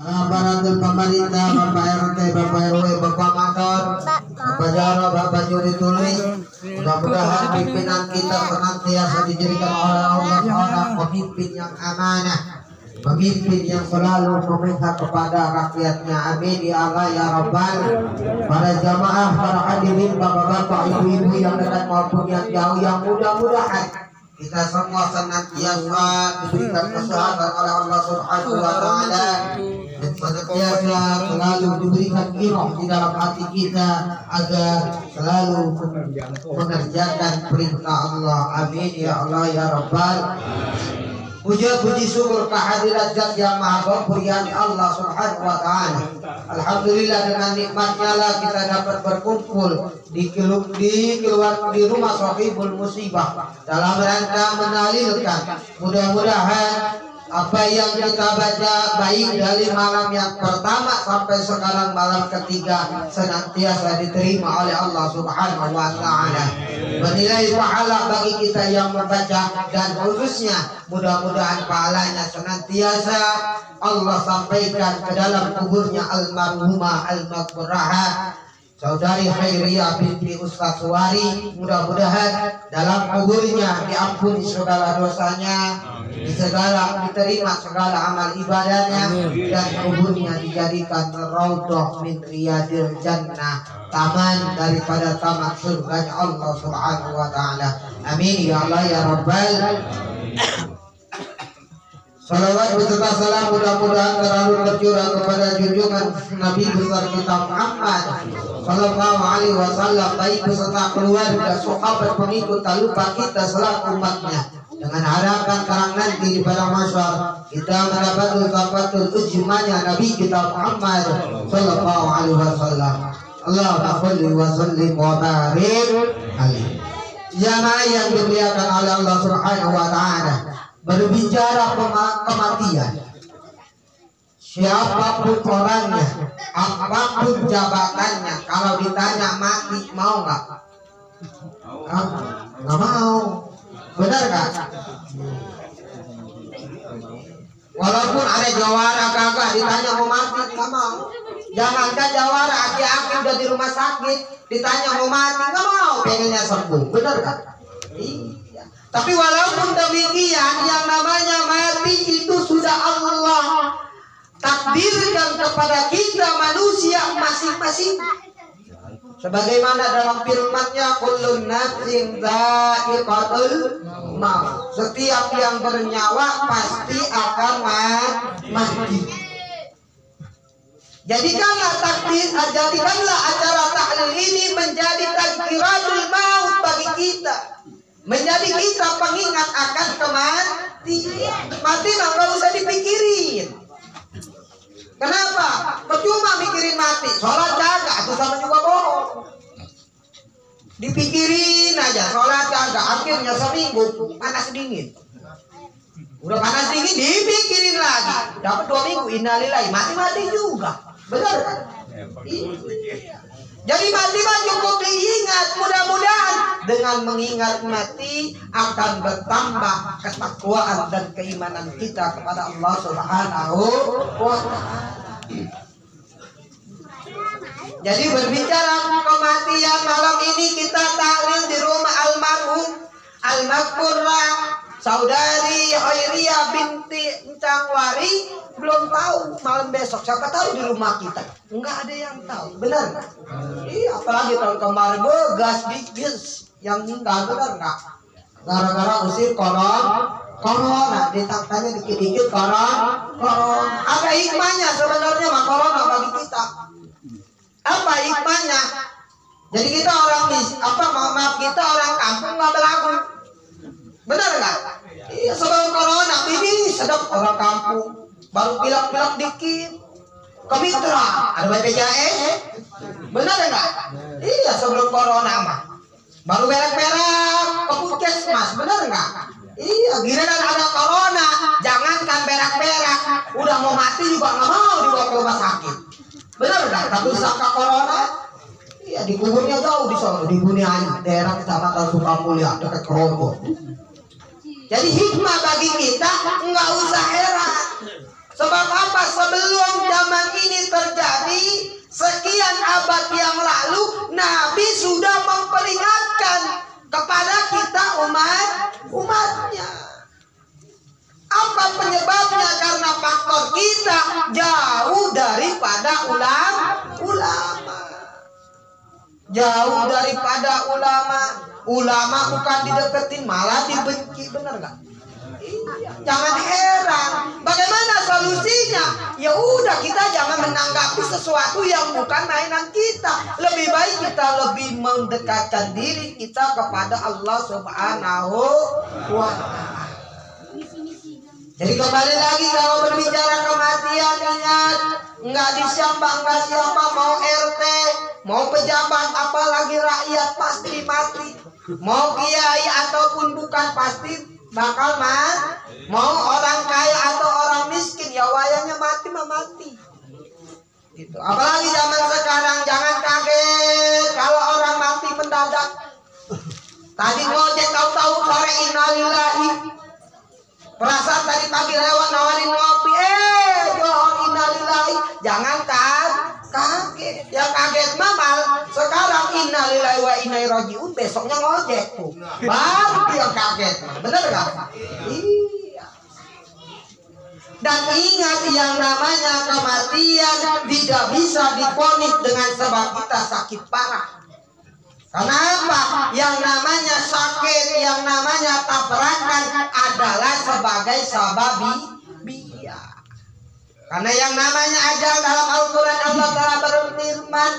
Aparatur pemerintah, Bapak RT, Bapak RW, Bapak Mator, Bapak Jaro, Bapak Juri Tulis, mudah-mudahan pimpinan kita senantiasa dijadikan oleh Allah seorang pemimpin yang amanah, pemimpin yang selalu memihak kepada rakyatnya. Amin ya Allah ya Rabbal. Para jamaah, para hadirin, bapak-bapak, ibu-ibu yang dekat maupun yang jauh, yang mudah-mudahan kita semua senantiasa diberikan kesehatan oleh Allah Subhanahu wa Ta'ala, dan senantiasa selalu diberikan giroh di dalam hati kita agar selalu mengerjakan perintah Allah. Amin ya Allah ya Rabbal. Puji syukur kehadirat Zat yang Maha Ghaffur yakni Allah Subhanahu wa Ta'ala. Alhamdulillah, dengan nikmatnya lah kita dapat berkumpul di rumah Sahibul Musibah dalam rangka menalilkan. Mudah-mudahan apa yang kita baca baik dari malam yang pertama sampai sekarang malam ketiga senantiasa diterima oleh Allah Subhanahu wa Ta'ala. Bernilai pahala bagi kita yang membaca, dan khususnya mudah-mudahan pahalanya senantiasa Allah sampaikan ke dalam kuburnya almarhumah al-maghfurah Saudari Khairiyah binti Ustaz Suwari. Mudah-mudahan dalam kuburnya diampuni segala dosanya, diterima segala amal ibadahnya, dan kuburnya dijadikan raudhah min riyadil jannah, taman daripada taman surga Allah Subhanahu wa Ta'ala. Amin ya Allah ya Rabbal. Salawat beserta salam mudah-mudahan terlalu tercurah kepada junjungan Nabi besar kita Muhammad Sallallahu Alaihi Wasallam, baik beserta keluarga, sahabat, pengikut, tak lupa kita selaku umatnya, dengan harapan karang nanti di padang mahsyar kita mendapat ulfatul ujmanya Nabi kita Muhammad Sallallahu Alaihi Wasallam. Allahumma sholli wa sallim wa barik alaihi. Jamaah yang dimuliakan oleh Allah Subhanahu wa Ta'ala, berbicara kematian, siapapun orangnya, apapun jabatannya, kalau ditanya mati mau nggak? Nggak mau, benar nggak? Walaupun ada jawara kagak, ditanya mau mati nggak mau. Jangankan jawara, aki-aki udah di rumah sakit, ditanya mau mati nggak mau, pengennya sembuh, benar nggak? Iya. Tapi walaupun demikian, yang namanya mati itu sudah Allah takdirkan kepada kita manusia masing-masing. Sebagaimana dalam firman-Nya, kullun nafsin dha'iqatul maut. Setiap yang bernyawa pasti akan mati. Jadikanlah acara tahlil ini menjadi tazkiratul maut bagi kita, menjadi kita pengingat akan kematian. Mati mah nggak usah dipikirin. Kenapa? Percuma mikirin mati. Sholat kagak, itu sama juga bohong. Dipikirin aja, sholat kagak, akhirnya seminggu panas dingin. Udah panas dingin, dipikirin lagi. Dapat 2 minggu, innalillahi, mati-mati juga. Benar kan? Jadi mati mah cukup diingat. Mudah-mudahan dengan mengingat mati akan bertambah ketakwaan dan keimanan kita kepada Allah Subhanahu wa Ta'ala. Jadi berbicara kematian, malam ini kita tahlil di rumah almarhum al-maghfurah Saudari Khairiyah binti Cangwari. Belum tahu malam besok, siapa tahu di rumah kita nggak ada yang tahu, benar nggak? Iya, apalagi tahun kemarin begas dikit yang meninggal, benar nggak? Gara-gara usir corona, ditanya dikit-dikit corona. Apa hikmahnya sebenarnya mah corona bagi kita? Apa hikmahnya? Jadi kita orang kita orang kampung nggak belagu, benar nggak? Iya, sebelum corona ini sedap orang kampung. Baru pilak-pilak dikit ke mitra, ada BPJS, benar enggak? Iya, sebelum corona mah baru berak-berak ke puskesmas, benar enggak? Iya, giliran ada corona, jangankan berak-berak, udah mau mati juga nggak mau dibawa ke rumah sakit, benar enggak? Tapi sangka corona, iya di kuburnya jauh di sana, di Buniani, daerah kecamatan Sukamulya, dekat Keroboh. Jadi hikmah bagi kita nggak usah heran. Sebab apa? Sebelum sekian abad yang lalu Nabi sudah memperingatkan kepada kita umatnya. Apa penyebabnya? Karena faktor kita jauh daripada ulama. Jauh daripada ulama. Ulama bukan dideketin, malah dibenci, benar nggak? Jangan heran. Bagaimana solusinya? Ya udah, kita jangan menanggapi sesuatu yang bukan mainan kita. Lebih baik kita lebih mendekatkan diri kita kepada Allah Subhanahu wa Ta'ala. Jadi kembali lagi, kalau berbicara kematian, ingat, nggak siapa mau RT, mau pejabat, apalagi rakyat pasti mati. Mau kiai ataupun bukan pasti bakal mati. Mau orang kaya atau orang miskin, ya wayangnya mati. Gitu. Apalagi zaman sekarang, jangan kaget kalau orang mati mendadak. Tadi ngojek tahu-tahu sore innalillahi. Perasaan tadi pagi lewat nawarin ngopi, johor innalillahi. Jangan kaget. Yang kaget mah sekarang innalillahi wa inna ilaihi rajiun, besoknya ngojek tuh. Baru yang kaget. Bener gak? Iya. Dan ingat, yang namanya kematian tidak bisa divonis dengan sebab kita sakit parah. Kenapa? Yang namanya sakit, yang namanya tabrakan adalah sebagai sababiyah. Karena yang namanya ajal dalam Al-Quran, Allah telah berfirman,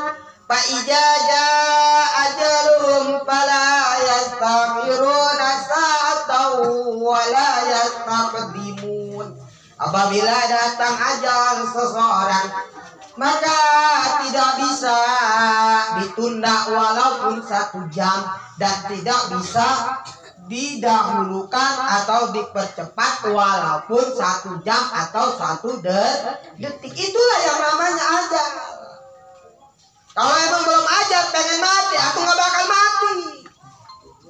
fa idza jaa ajaluhum fala yastaghfiruna sa'atan wa la yastaqdimun. Apabila datang ajal seseorang, maka tidak bisa ditunda walaupun 1 jam, dan tidak bisa didahulukan atau dipercepat walaupun 1 jam atau 1 detik. Itulah yang namanya ajal. Kalau emang belum ajal pengen mati, aku nggak bakal mati.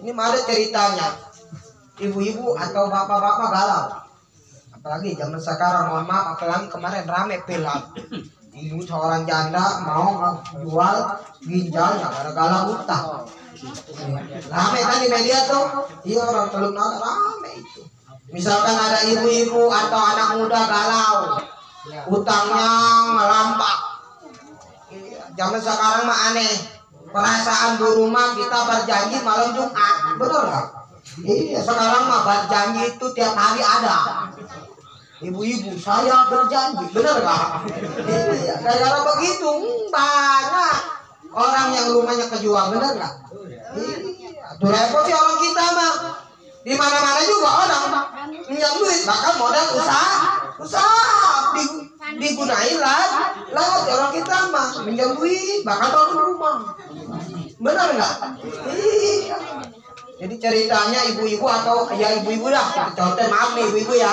Ini ada ceritanya, ibu-ibu atau bapak-bapak galau. Apalagi zaman sekarang, mohon maaf, apalagi kemarin rame film. Ibu seorang janda mau jual ginjalnya gara-gara utang. Rame kan di media tuh. Iya, orang teluk naga rame itu. Misalkan ada ibu-ibu atau anak muda galau, utangnya melampak. Zaman sekarang mah aneh. Perasaan di rumah kita berjanji malam Jumat, betul nggak? Iya, sekarang mah berjanji itu tiap hari ada. Ibu-ibu, saya berjanji, bener gak? Iya, gara-gara begitu banyak orang yang rumahnya kejual, bener gak? Iya, tuh repot sih orang kita mah. Di mana-mana juga orang minjam duit, bahkan modal usaha digunain lah orang kita mah minjam duit, bahkan bangun rumah, bener gak? Iya. Jadi ceritanya ibu-ibu atau ya ibu-ibu lah, contoh maaf nih ibu-ibu ya.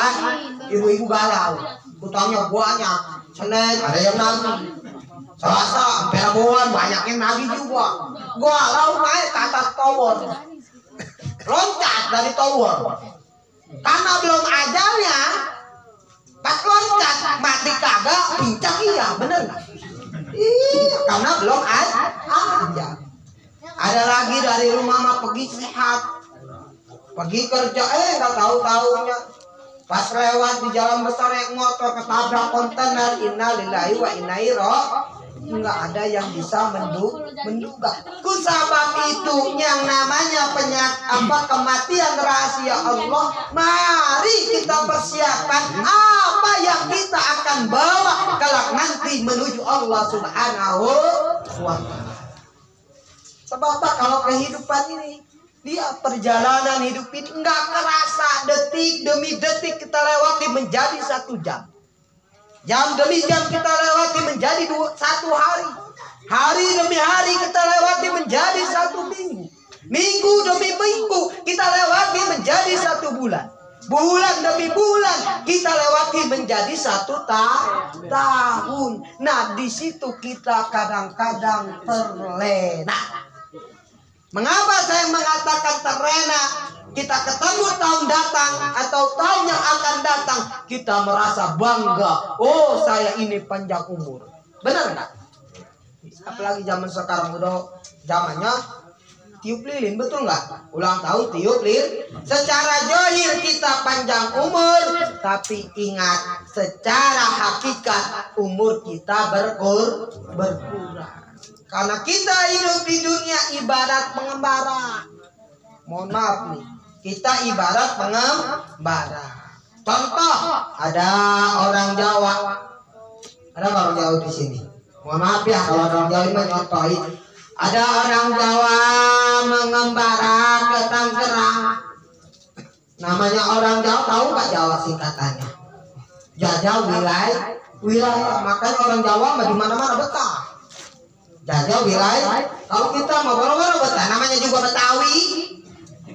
Ibu-ibu galau, utangnya banyak. Senin ada yang nagih, Selasa sampai Rabuan banyak yang nagih juga. Galau naik ke atas tower, loncat dari tower. Karena belum ajalnya, pas loncat mati kagak, pincang iya, bener nggak? Iya, karena belum ajal. Ada lagi dari rumah mah pergi sehat, pergi kerja, nggak tahu-taunya pas lewat di jalan besar naik motor ketabrak kontainer, innalillahi wa inna ilaihi raji'un. Nggak ada yang bisa menduga. Kusabab itu yang namanya kematian rahasia Allah. Mari kita persiapkan apa yang kita akan bawa kelak nanti menuju Allah Subhanahu wa Ta'ala. Sebab kalau kehidupan ini, dia perjalanan hidup ini nggak kerasa, detik demi detik kita lewati menjadi 1 jam. Jam demi jam kita lewati menjadi 1 hari. Hari demi hari kita lewati menjadi 1 minggu. Minggu demi minggu kita lewati menjadi 1 bulan. Bulan demi bulan kita lewati menjadi 1 tahun. Nah, di situ kita kadang-kadang terlena. Mengapa saya mengatakan terlena? Kita ketemu tahun datang atau tahun yang akan datang, kita merasa bangga. Oh, saya ini panjang umur. Benar nggak? Apalagi zaman sekarang udah zamannya tiup lilin, betul nggak? Ulang tahun tiup lilin. Secara zahir kita panjang umur, tapi ingat secara hakikat umur kita berkurang. Karena kita hidup di dunia ibarat pengembara. Mohon maaf nih, kita ibarat pengembara. Contoh, ada orang Jawa. Ada orang Jawa di sini. Mohon maaf ya kalau orang Jawa ini menyontohin. Ada orang Jawa mengembara ke Tangerang. Namanya orang Jawa, tahu nggak Jawa singkatannya? Jajah wilayah. Makanya orang Jawa mah di mana-mana betah. Jajah wilayah. Kalau kita mau boro-boro betah, namanya juga Betawi.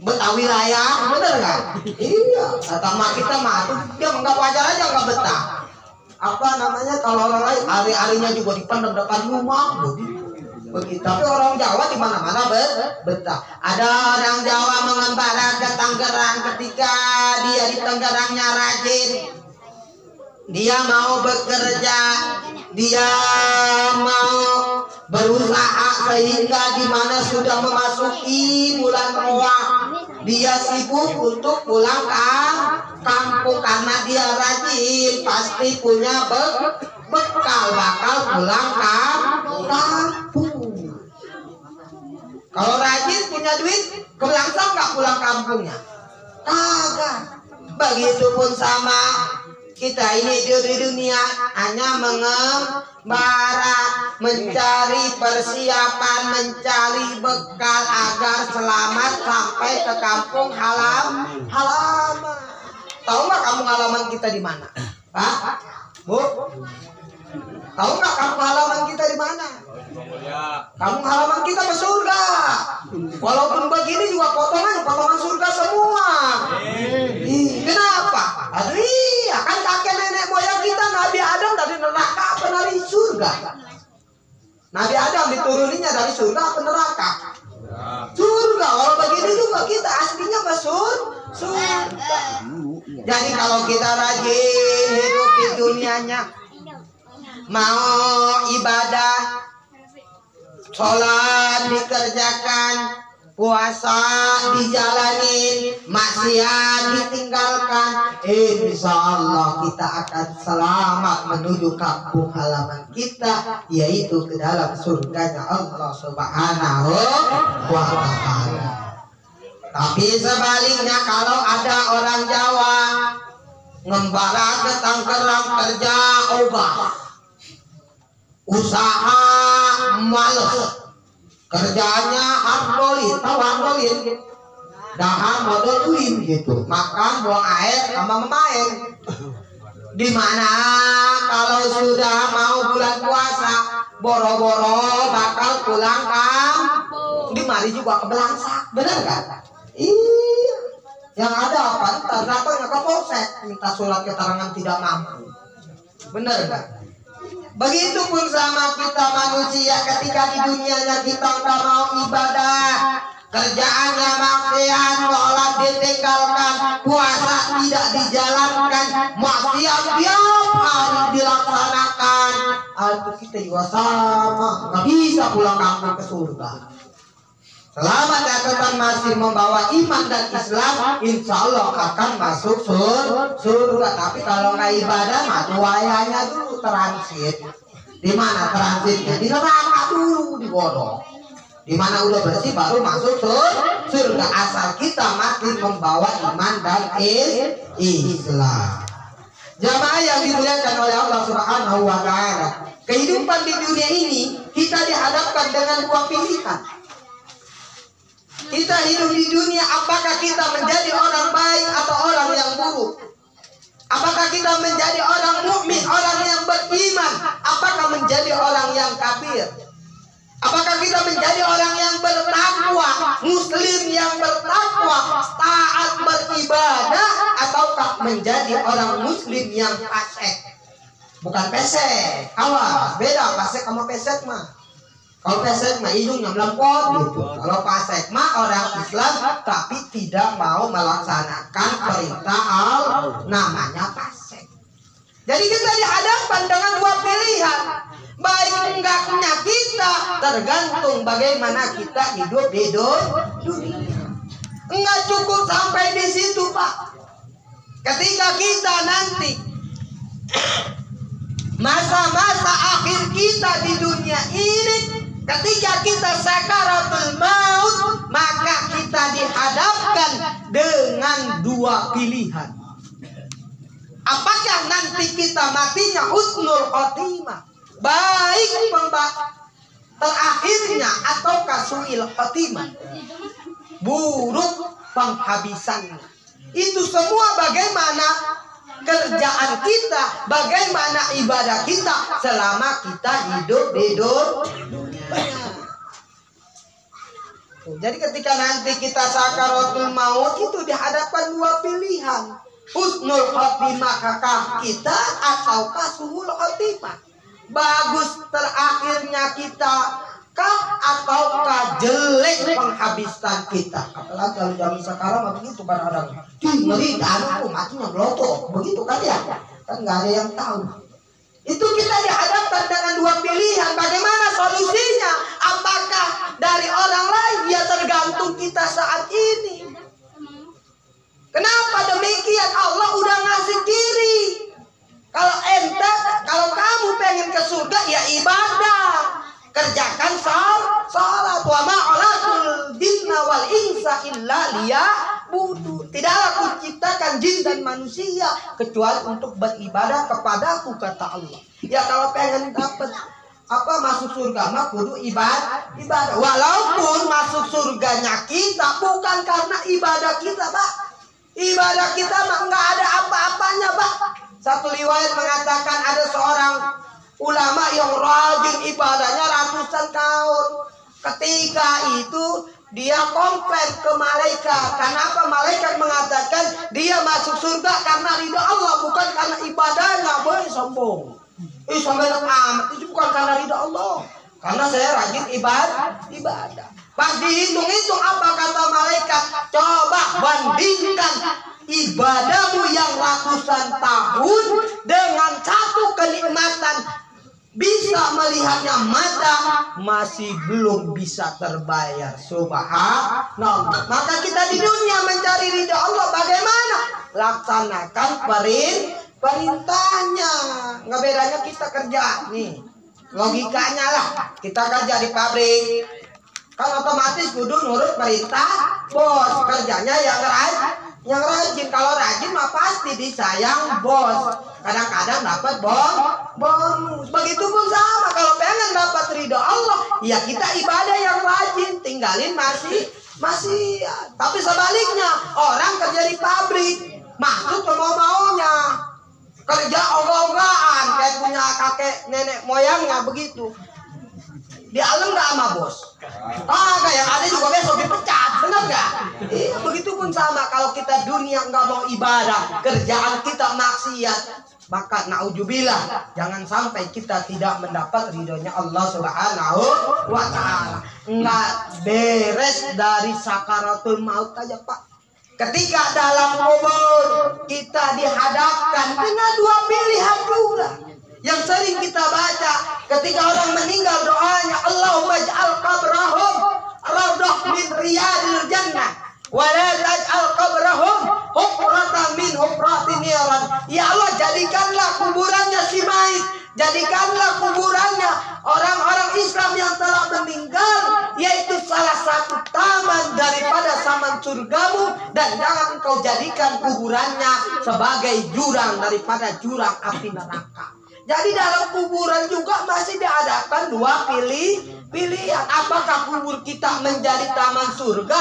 Betawi wilayah, bener nggak? Iya. Kata mak kita mah, dia nggak wajar aja nggak betah. Apa namanya kalau orang lain hari-harinya juga dipendam depan rumah begitu. Tapi orang Jawa di mana-mana betah. Ada orang Jawa mengembara ke Tangerang, ketika dia di Tangerangnya rajin, dia mau bekerja, dia mau berusaha sehingga di mana sudah memasuki bulan Ramadan, dia sibuk untuk pulang ke kampung karena dia rajin, pasti punya bekal bakal pulang ke kampung. Kalau rajin punya duit, kebelangsang nggak pulang kampungnya? Kagak. Begitupun sama kita ini di dunia hanya mengembara, mencari persiapan, mencari bekal agar selamat sampai ke kampung halaman. Tahu nggak kampung halaman kita di mana, Pak? Bu? Tahu nggak kampung halaman kita di mana? Kampung halaman kita ke surga. Walaupun begini juga potongan surga semua. Kenapa? Aduh iya, kan kakek nenek moyang kita Nabi Adam dari neraka apa dari surga? Nabi Adam dituruninya dari surga apa neraka? Surga. Kalau begini juga kita aslinya ke surga. Jadi kalau kita rajin hidup di dunianya, mau ibadah, sholat dikerjakan, puasa dijalanin, maksiat ditinggalkan, insya Allah kita akan selamat menuju kampung halaman kita, yaitu ke dalam surganya Allah Subhanahu wa Ta'ala. Tapi sebaliknya kalau ada orang Jawa ngembara ke Tangerang kerja obah, usaha males, kerjanya handolin, tahu handolin? Dahan modolin gitu, makan buang air sama memain. Dimana kalau sudah mau bulan puasa, boro-boro bakal pulang kampung. Di mari juga kebelangsak, bener kan? Iya. Yang ada apa? Ntar datangnya ke polsek minta surat keterangan tidak mampu. Bener kan? Begitupun sama kita manusia, ketika di dunianya kita nggak mau ibadah, kerjaannya maksiat, sholat ditinggalkan, puasa tidak dijalankan, maksiat tiap hari dilaksanakan, itu kita juga sama, nggak bisa pulang kampung ke surga. Selama catatan masih membawa iman dan Islam, insya Allah akan masuk surga. Tapi kalau nggak ibadah, mah wayahnya dulu transit. Di mana transitnya? Di neraka dulu, di bodoh. Di mana udah bersih baru masuk surga. Asal kita masih membawa iman dan Islam. Jamaah yang dimuliakan oleh Allah Subhanahu wa Ta'ala, kehidupan di dunia ini kita dihadapkan dengan dua pilihan. Kita hidup di dunia, apakah kita menjadi orang baik atau orang yang buruk? Apakah kita menjadi orang mukmin, orang yang beriman? Apakah menjadi orang yang kafir? Apakah kita menjadi orang yang bertakwa, muslim yang bertakwa, taat beribadah, ataukah menjadi orang muslim yang fasik? Bukan pesek, awas, beda fasik sama pesek mah. Kalau pesek mah hidungnya melempot gitu. Kalau fasik mah orang Islam tapi tidak mau melaksanakan perintah Allah, namanya fasik. Jadi kita dihadapkan dengan dua pilihan. Baik enggaknya kita tergantung bagaimana kita hidup di dunia. Enggak cukup sampai di situ, Pak. Ketika kita nanti masa-masa akhir kita di dunia ini, ketika kita sakaratul maut, maka kita dihadapkan dengan dua pilihan. Apakah nanti kita matinya husnul khotimah, baik terakhirnya, ataukah su'il khotimah, buruk penghabisannya. Itu semua bagaimana kerjaan kita, bagaimana ibadah kita selama kita hidup di dunia. Jadi ketika nanti kita sakaratul maut itu dihadapkan dua pilihan. Husnul khotimah kakak kita ataukah suhul khotimah. Bagus terakhirnya kita kah ataukah jelek penghabisan kita. Apalagi kalau zaman sekarang begitu kadang-kadang. Ngeri aku matinya melotot. Begitu kan ya? Kan nggak ada yang tahu. Itu kita dihadapkan dengan dua pilihan. Bagaimana solusinya? Apakah dari orang lain? Ya tergantung kita saat ini. Kenapa demikian? Allah udah ngasih kiri. Kalau ente, kalau kamu pengen ke surga ya ibadah. Kerjakan salat. Wa ma'alatul jinna wal insa illa liya'budun. Tidaklah kuciptakan jin dan manusia kecuali untuk beribadah kepadaku, kata Allah. Ya kalau pengen dapat masuk surga mah kudu ibadah. Walaupun masuk surganya kita bukan karena ibadah kita, Pak. Ibadah kita mah nggak ada apa-apanya, Pak. Satu riwayat mengatakan ada seorang ulama yang rajin ibadahnya ratusan tahun. Ketika itu dia komplain ke malaikat. Kenapa? Malaikat mengatakan dia masuk surga karena ridha Allah, bukan karena ibadahnya. Boleh sombong. Sombong amat. Itu bukan karena ridha Allah. Karena saya rajin ibadah. Pas dihitung-hitung apa kata malaikat? Coba bandingkan ibadahmu yang ratusan tahun dengan satu kenikmatan bisa melihatnya mata, masih belum bisa terbayar. Subhanallah. Maka kita di dunia mencari ridha Allah, bagaimana? Laksanakan perintahnya. Nggak bedanya kita kerja nih. Logikanya lah, kita kerja di pabrik, kan otomatis kudu nurut perintah bos. Kerjanya yang rajin. Kalau rajin mah pasti disayang bos. Kadang-kadang dapat bonus. Begitupun sama, kalau pengen dapat ridho Allah, ya kita ibadah yang rajin, tinggalin masih. Tapi sebaliknya, orang kerja di pabrik, masuk ke maunya, kerja ogah-ogahan kayak punya kakek nenek moyangnya begitu. Dialem nggak sama bos? Yang ada juga besok dipecat, benar nggak? Iya, begitupun sama kalau kita dunia nggak mau ibadah, kerjaan kita maksiat, maka naudzubillah, jangan sampai kita tidak mendapat ridhonya Allah Subhanahu wa Ta'ala. Nggak beres dari sakaratul maut aja, Pak. Ketika dalam kubur kita dihadapkan dengan dua pilihan juga yang sering kita baca ketika orang meninggal, doanya Allahumma ij'al qabrahum rawdah min riyadil jannah wa la taj'al qabrahum hufratan min hufratin niran. Ya Allah, jadikanlah kuburannya si mayit, jadikanlah kuburannya orang-orang Islam yang telah meninggal, yaitu salah satu taman daripada taman surgamu, dan jangan engkau jadikan kuburannya sebagai jurang daripada jurang api neraka. Jadi dalam kuburan juga masih diadakan dua pilihan. Apakah kubur kita menjadi taman surga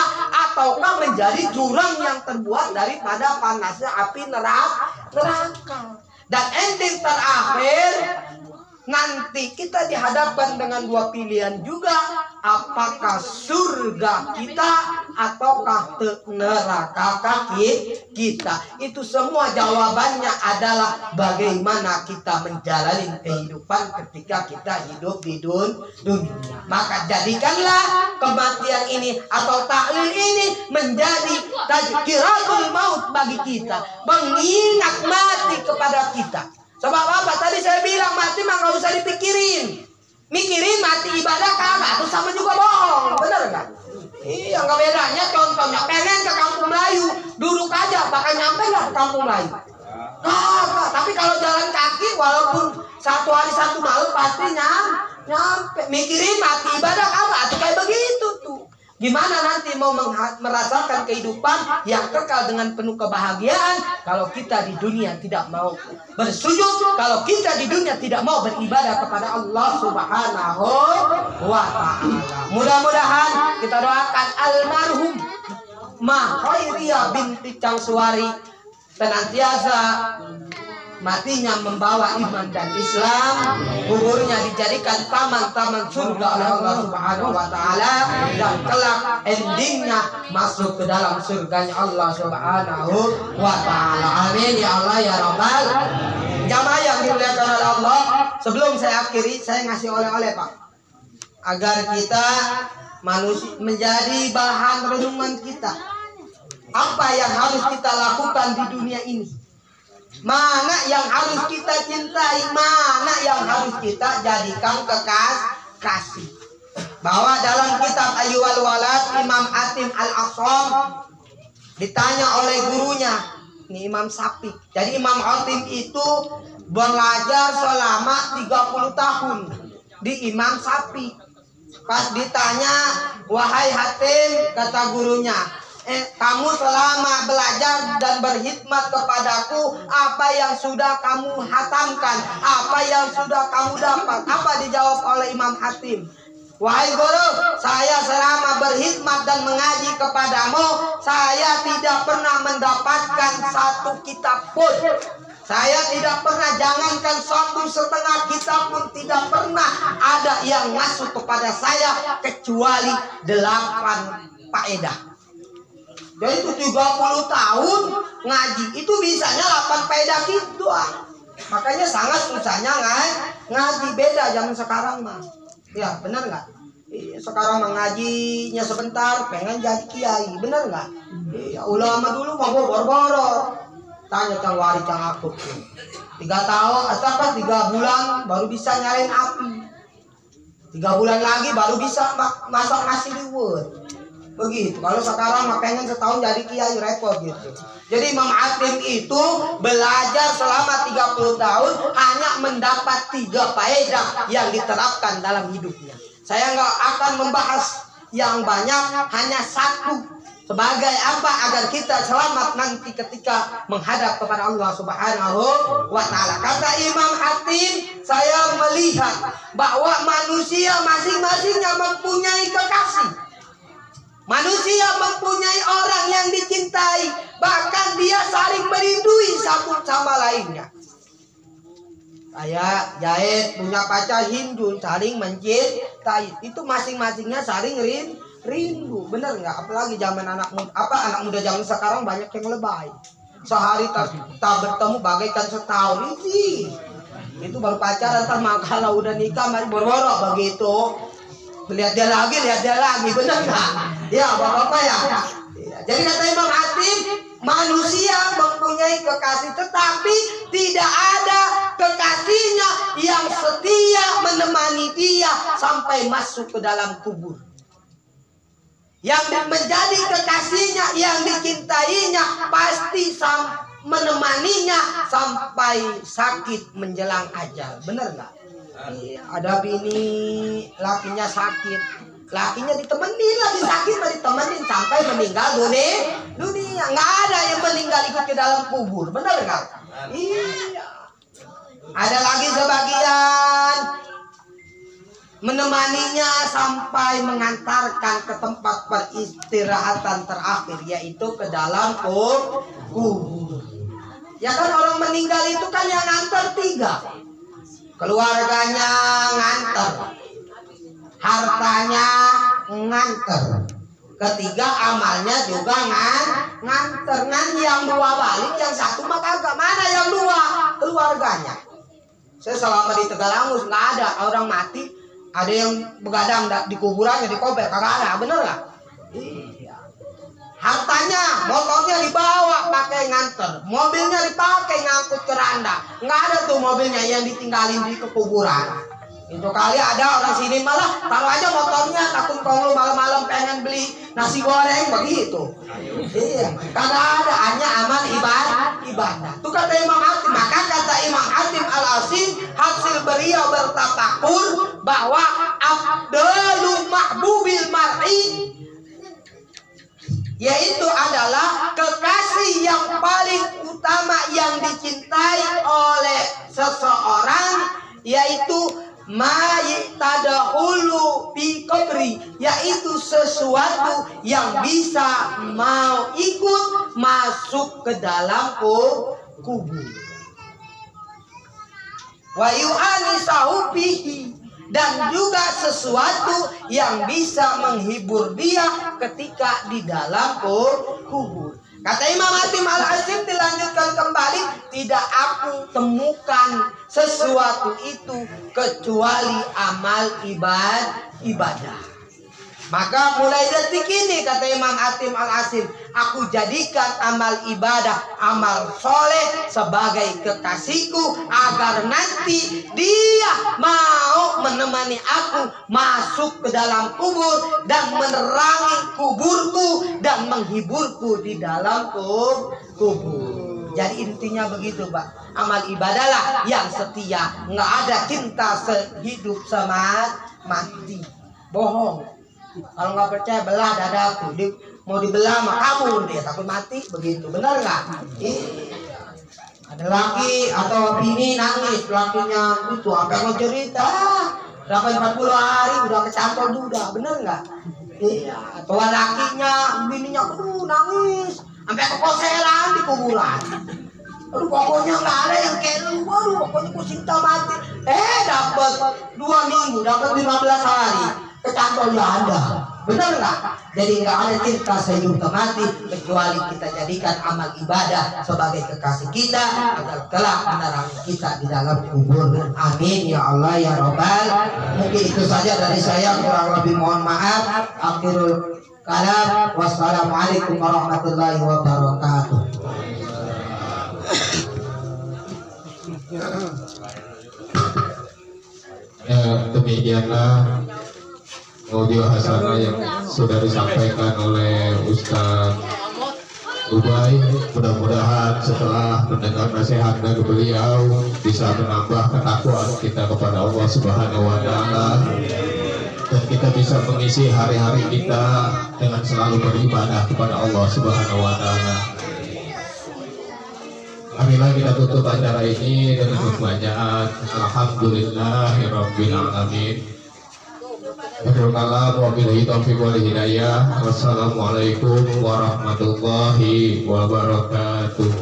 ataukah menjadi jurang yang terbuat daripada panasnya api neraka. Dan ending terakhir nanti kita dihadapkan dengan dua pilihan juga. Apakah surga kita ataukah neraka kita. Itu semua jawabannya adalah bagaimana kita menjalani kehidupan ketika kita hidup di dunia. Maka jadikanlah kematian ini atau tahlil ini menjadi tazkiratul maut bagi kita, mengingat mati kepada kita. Sebab apa? Tadi saya bilang mati mah nggak usah dipikirin. Mikirin mati ibadah kagak, sama juga bohong, bener nggak? Iya, nggak bedanya. Contohnya pengen ke Kampung Melayu, duduk aja, bakal nyampe nggak ke Kampung Melayu? Nah, tapi kalau jalan kaki, walaupun satu hari satu malam pasti nyampe. Mikirin mati ibadah kagak, atau kayak begitu tuh. Gimana nanti mau merasakan kehidupan yang kekal dengan penuh kebahagiaan kalau kita di dunia tidak mau bersujud, kalau kita di dunia tidak mau beribadah kepada Allah Subhanahu wa ta'ala. Mudah-mudahan kita doakan almarhum Ma Khairiyah binti Cangsuari senantiasa matinya membawa iman dan Islam, kuburnya dijadikan taman-taman surga oleh Allah Subhanahu wa ta'ala, dan kelak endingnya masuk ke dalam surganya Allah Subhanahu wa ta'ala. Amin ya Allah ya Rabbal. Jamaah yang dimuliakan oleh Allah, sebelum saya akhiri, saya ngasih oleh-oleh Pak, agar kita manusia menjadi bahan renungan kita. Apa yang harus kita lakukan di dunia ini? Mana yang harus kita cintai, mana yang harus kita jadikan kekasih. Bahwa dalam kitab Ayyuhal Walad, Imam Hatim Al-Aqsam ditanya oleh gurunya, ini Imam Syafi'i. Jadi Imam Hatim itu belajar selama 30 tahun di Imam Syafi'i. Pas ditanya, wahai Hatim, kata gurunya, kamu selama belajar dan berkhidmat kepadaku, apa yang sudah kamu hatamkan, apa yang sudah kamu dapat? Apa dijawab oleh Imam Hatim? Wahai guru, saya selama berkhidmat dan mengaji kepadamu, saya tidak pernah mendapatkan satu kitab pun. Saya tidak pernah, jangankan 1,5 kitab pun tidak pernah ada yang masuk kepada saya kecuali 8 faedah. Jadi itu 30 tahun ngaji, itu bisanya 8 faedah gitu. Makanya sangat susahnya ngaji. Beda zaman sekarang mah. Ya benar nggak? Sekarang mah ngajinya sebentar, pengen jadi kiai, benar nggak? Ulama dulu mau boro-boro. Tanya Cang Wari Cang Akut, 3 tahun atau 3 bulan baru bisa nyalain api, 3 bulan lagi baru bisa masak nasi liwet. Begitu. Kalau sekarang mah pengen setahun jadi kiai, repot gitu. Jadi Imam Hatim itu belajar selama 30 tahun hanya mendapat 3 faedah yang diterapkan dalam hidupnya. Saya nggak akan membahas yang banyak, hanya 1. Sebagai apa? Agar kita selamat nanti ketika menghadap kepada Allah Subhanahu wa ta'ala. Kata Imam Hatim, saya melihat bahwa manusia masing-masingnya mempunyai kekasih. Manusia mempunyai orang yang dicintai, bahkan dia saling merindui satu sama lainnya. Kayak Jahit punya pacar Hindu, saling mencintai. Itu masing-masingnya saling rindu, bener nggak? Apalagi zaman anak muda zaman sekarang banyak yang lebay. Sehari tak bertemu bagaikan setahun. Itu baru pacaran, kalau udah nikah mari boro-boro begitu. Lihat dia lagi, benar nggak? Ya, bapak-bapak ya. Jadi kata Imam Hatim, manusia mempunyai kekasih, tetapi tidak ada kekasihnya yang setia menemani dia sampai masuk ke dalam kubur. Yang menjadi kekasihnya, yang dicintainya, pasti menemaninya sampai sakit menjelang ajal. Benar nggak? Ada bini lakinya sakit, lakinya ditemenin, lagi sakit ditemenin sampai meninggal dunia. Nggak ada yang meninggal ikut ke dalam kubur, benar nggak? Iya. Ada lagi sebagian menemaninya sampai mengantarkan ke tempat peristirahatan terakhir, yaitu ke dalam kubur. Ya kan, orang meninggal itu kan yang ngantar 3. Keluarganya nganter, hartanya nganter, ketiga amalnya juga nganter. Yang 2 balik, yang 1 mah kagak. Mana yang 2? Keluarganya. Saya selama di Tegalangus nggak ada orang mati, ada yang begadang di kuburannya, di kobel, kagak ada. Bener nggak? Iya. Hartanya, motornya dibawa pakai nganter, mobilnya dipakai ngangkut keranda. Nggak ada tuh mobilnya yang ditinggalin di kuburan. Itu kali ada orang sini malah taruh aja motornya, takut kalau malam-malam pengen beli nasi goreng begitu. Iya, karena ada hanya amal ibadah. Itu kata Imam Hatim. Maka kata Imam Hatim Al-Asim, hasil beliau bertafakur bahwa afdalu mahbubil mar'i, yaitu adalah kekasih yang paling utama yang dicintai oleh seseorang, yaitu tadahulu fi qabri, yaitu sesuatu yang bisa mau ikut masuk ke dalam kubur. Wa yu'anisahu fihi, dan juga sesuatu yang bisa menghibur dia ketika di dalam kubur. Kata Imam Hatim Al-Asim, dilanjutkan kembali, tidak aku temukan sesuatu itu kecuali amal ibadah. Maka mulai detik ini, kata Imam Hatim Al-Asim, aku jadikan amal ibadah, amal soleh sebagai kekasihku, agar nanti dia mau menemani aku masuk ke dalam kubur dan menerangi kuburku dan menghiburku di dalam kubur. Jadi intinya begitu, Pak. Amal ibadahlah yang setia. Nggak ada cinta sehidup sama mati. Bohong. Kalau nggak percaya, belah dadaku. Mau dibelah mah kamu, dia takut mati, begitu. Benar nggak? Ada laki atau bini nangis, lakinya itu sampai mau cerita. Berapa 40 hari udah kecantol duda, benar nggak? Iya. Atau lakinya, bininya nangis, sampai kekoselan di kuburan. Aduh, pokoknya nggak ada yang kayak lu. Waduh, pokoknya ku cinta mati. Dapat 2 minggu, dapat 15 hari. Kecantolnya ada, benar nggak? Jadi nggak ada cinta sehidup mati kecuali kita jadikan amal ibadah sebagai kekasih kita agar kelak menerangi kita di dalam kubur. Amin ya Allah ya Rabbal. Mungkin itu saja dari saya, kurang lebih mohon maaf. Akhirul kalam, wassalamualaikum warahmatullahi wabarakatuh. Ya, demikianlah audio hasanah yang sudah disampaikan oleh Ustaz Ubay. Mudah-mudahan setelah mendengar nasihat dari beliau bisa menambah ketakwaan kita kepada Allah Subhanahu wa Ta'ala, dan kita bisa mengisi hari-hari kita dengan selalu beribadah kepada Allah Subhanahu wa Ta'ala. Marilah kita tutup acara ini dengan pembacaan Alhamdulillahirabbil alamin. Wabillahi taufiq wal hidayah. Wassalamualaikum warahmatullahi wabarakatuh.